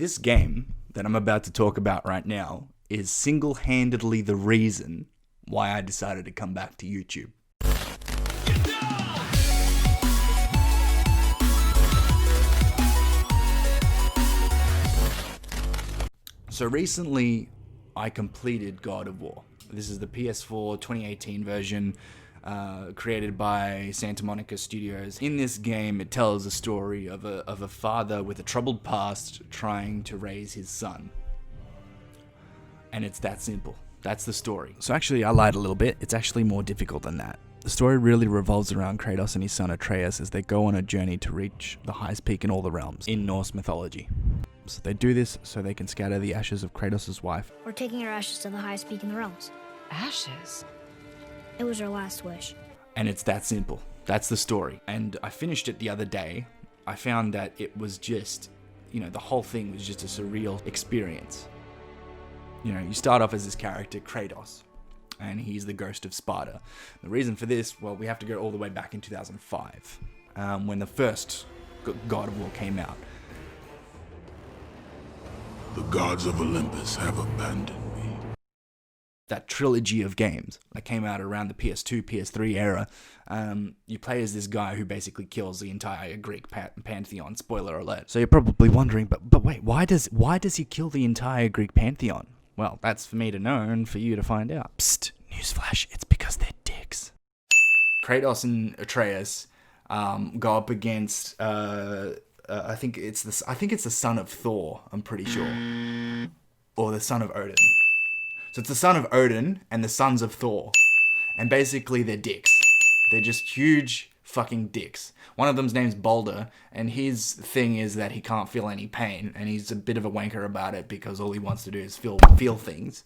This game that I'm about to talk about right now is single-handedly the reason why I decided to come back to YouTube. So recently, I completed God of War. This is the PS4 2018 version, created by Santa Monica Studios. In this game, it tells a story of a father with a troubled past trying to raise his son. And it's that simple. That's the story. So actually, I lied a little bit. It's actually more difficult than that. The story really revolves around Kratos and his son Atreus as they go on a journey to reach the highest peak in all the realms in Norse mythology. So they do this so they can scatter the ashes of Kratos' wife. We're taking our ashes to the highest peak in the realms. Ashes? It was our last wish. And it's that simple. That's the story. And I finished it the other day. I found that it was just, the whole thing was just a surreal experience. You start off as this character, Kratos, and he's the ghost of Sparta. The reason for this, well, we have to go all the way back in 2005, when the first God of War came out. The gods of Olympus have abandoned me. That trilogy of games that came out around the PS2, PS3 era, you play as this guy who basically kills the entire Greek pantheon. Spoiler alert. So you're probably wondering, but wait, why does he kill the entire Greek pantheon? Well, that's for me to know and for you to find out. Psst, newsflash, it's because they're dicks. Kratos and Atreus go up against I think it's the son of Thor, I'm pretty sure. Or the son of Odin. So it's the son of Odin and the sons of Thor. And basically they're dicks. They're just huge fucking dicks. One of them's name's Balder, and his thing is that he can't feel any pain, and he's a bit of a wanker about it because all he wants to do is feel things.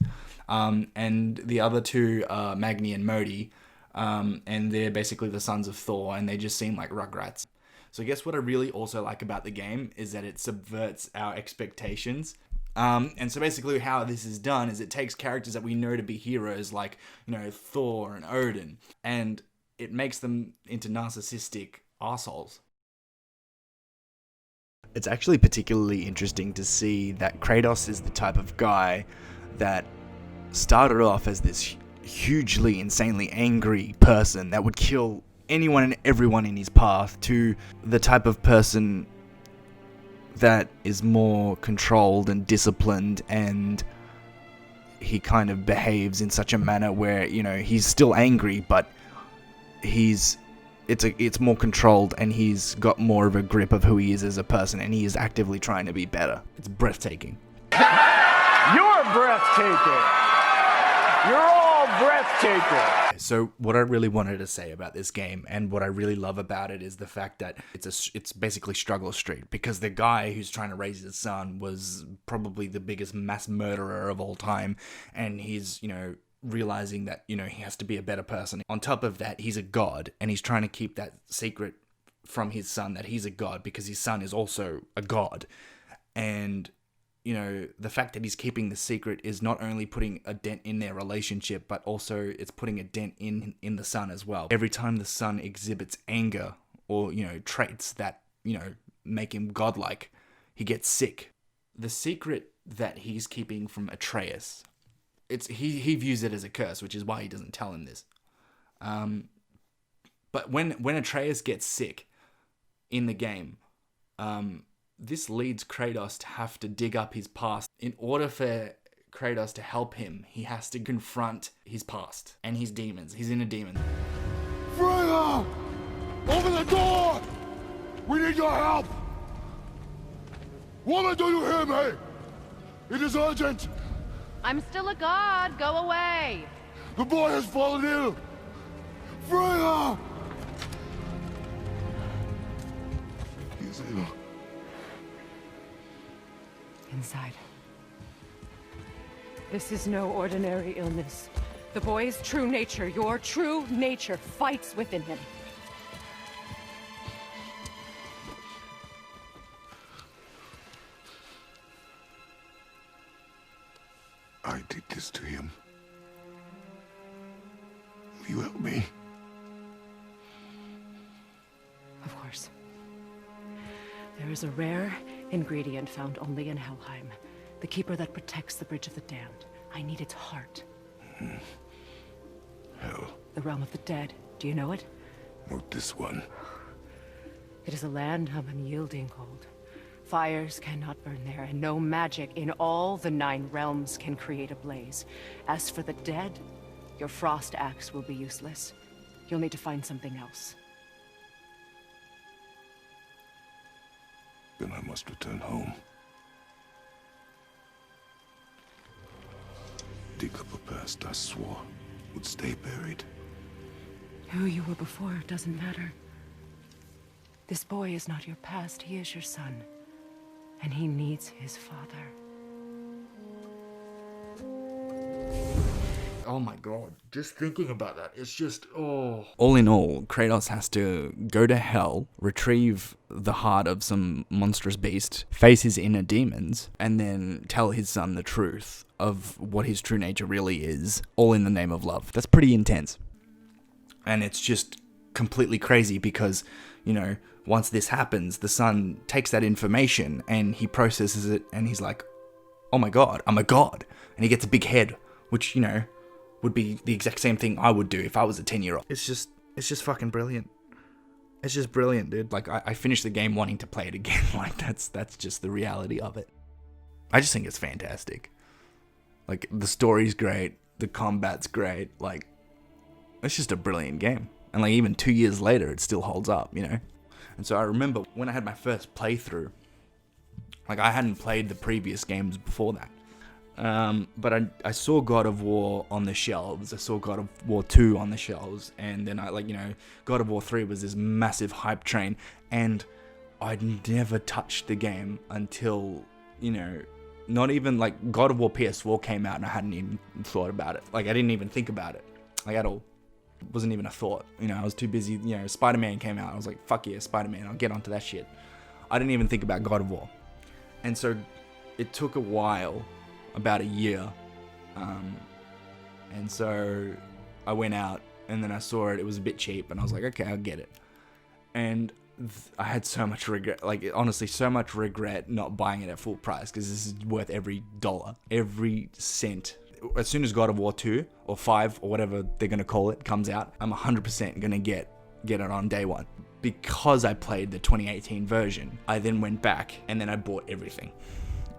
And the other two are Magni and Modi, and they're basically the sons of Thor, and they just seem like rugrats. So I guess what I really also like about the game is that it subverts our expectations. And so basically how this is done is it takes characters that we know to be heroes like, Thor and Odin, and it makes them into narcissistic assholes. It's actually particularly interesting to see that Kratos is the type of guy that started off as this hugely, insanely angry person that would kill anyone and everyone in his path, to the type of person that is more controlled and disciplined, and he kind of behaves in such a manner where, he's still angry, but it's more controlled, and he's got more of a grip of who he is as a person, and he is actively trying to be better. It's breathtaking. You're breathtaking. You're all breathtaking. So what I really wanted to say about this game, and what I really love about it, is the fact that it's basically Struggle Street, because the guy who's trying to raise his son was probably the biggest mass murderer of all time, and he's, realizing that, he has to be a better person. On top of that, he's a god, and he's trying to keep that secret from his son that he's a god, because his son is also a god. And the fact that he's keeping the secret is not only putting a dent in their relationship, but also it's putting a dent in the son as well. Every time the son exhibits anger or, traits that, make him godlike, he gets sick. The secret that he's keeping from Atreus, he views it as a curse, which is why he doesn't tell him this. But when Atreus gets sick in the game, this leads Kratos to have to dig up his past. In order for Kratos to help him, he has to confront his past and his demons. He's in a demon. Freya! Open the door! We need your help! Woman, do you hear me? It is urgent! I'm still a god. Go away. The boy has fallen ill! Freya! He's ill. Inside. This is no ordinary illness. The boy's true nature, your true nature, fights within him. I did this to him. Will you help me? Of course. There is a rare Ingredient found only in Helheim. The keeper that protects the Bridge of the Damned. I need its heart. Hell, The realm of the dead. Do you know it? not this one. It is a land of unyielding cold. Fires cannot burn there, and no magic in all the 9 realms can create a blaze. As for the dead, your frost axe will be useless. You'll need to find something else. Then I must return home. Dig up a past I swore would stay buried. Who you were before doesn't matter. This boy is not your past, he is your son. And he needs his father. Oh my god, just thinking about that, it's just, oh. All in all, Kratos has to go to hell, retrieve the heart of some monstrous beast, face his inner demons, and then tell his son the truth of what his true nature really is, all in the name of love. That's pretty intense. And it's just completely crazy because, you know, once this happens, the son takes that information and he processes it and he's like, oh my god, I'm a god. And he gets a big head, which, you know, would be the exact same thing I would do if I was a 10-year-old. It's just fucking brilliant. It's just brilliant, dude. Like, I finished the game wanting to play it again. Like, that's just the reality of it. I just think it's fantastic. Like, the story's great. The combat's great. Like, it's just a brilliant game. And, like, even 2 years later, it still holds up, you know? And so I remember when I had my first playthrough, like, I hadn't played the previous games before that. But I saw God of War on the shelves. I saw God of War 2 on the shelves. And then God of War 3 was this massive hype train. And I'd never touched the game until, you know, not even like God of War PS4 came out and I hadn't even thought about it. Like, I didn't even think about it, like, at all. It wasn't even a thought. You know, I was too busy. You know, Spider-Man came out. I was like, fuck yeah, Spider-Man. I'll get onto that shit. I didn't even think about God of War. And so it took a while, about a year. And so I went out and then I saw it. It was a bit cheap and I was like, okay, I'll get it. And I had so much regret, like, honestly, so much regret not buying it at full price because this is worth every dollar, every cent. As soon as God of War 2 or 5 or whatever they're going to call it comes out, I'm 100% going to get it on day one. Because I played the 2018 version, I then went back and then I bought everything.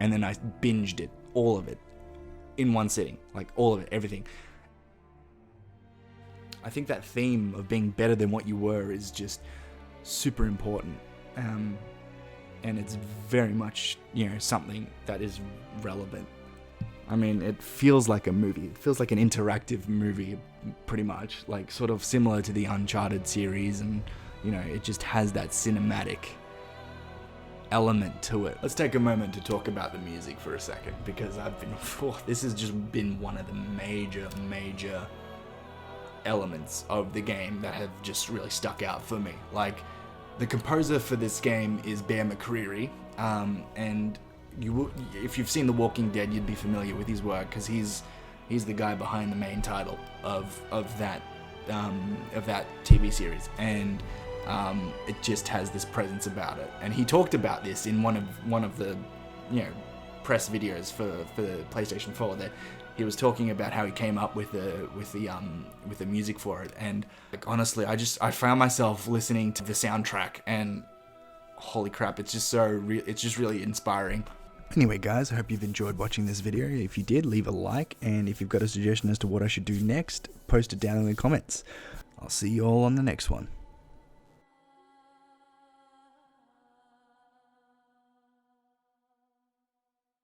And then I binged it, all of it, in one sitting. Like, all of it, everything. I think that theme of being better than what you were is just super important. And it's very much, you know, something that is relevant. I mean, it feels like a movie. It feels like an interactive movie, pretty much. Like, sort of similar to the Uncharted series. And, you know, it just has that cinematic element to it. Let's take a moment to talk about the music for a second. Because this has just been one of the major elements of the game that have just really stuck out for me. Like, the composer for this game is Bear McCreary. And if you've seen The Walking Dead, you'd be familiar with his work because he's the guy behind the main title of that TV series, and it just has this presence about it. And he talked about this in one of the, you know, press videos for the PlayStation 4. That he was talking about how he came up with the music for it. And, like, honestly, I found myself listening to the soundtrack, and holy crap, it's just it's just really inspiring. Anyway, guys, I hope you've enjoyed watching this video. If you did, leave a like, and if you've got a suggestion as to what I should do next, post it down in the comments. I'll see you all on the next one.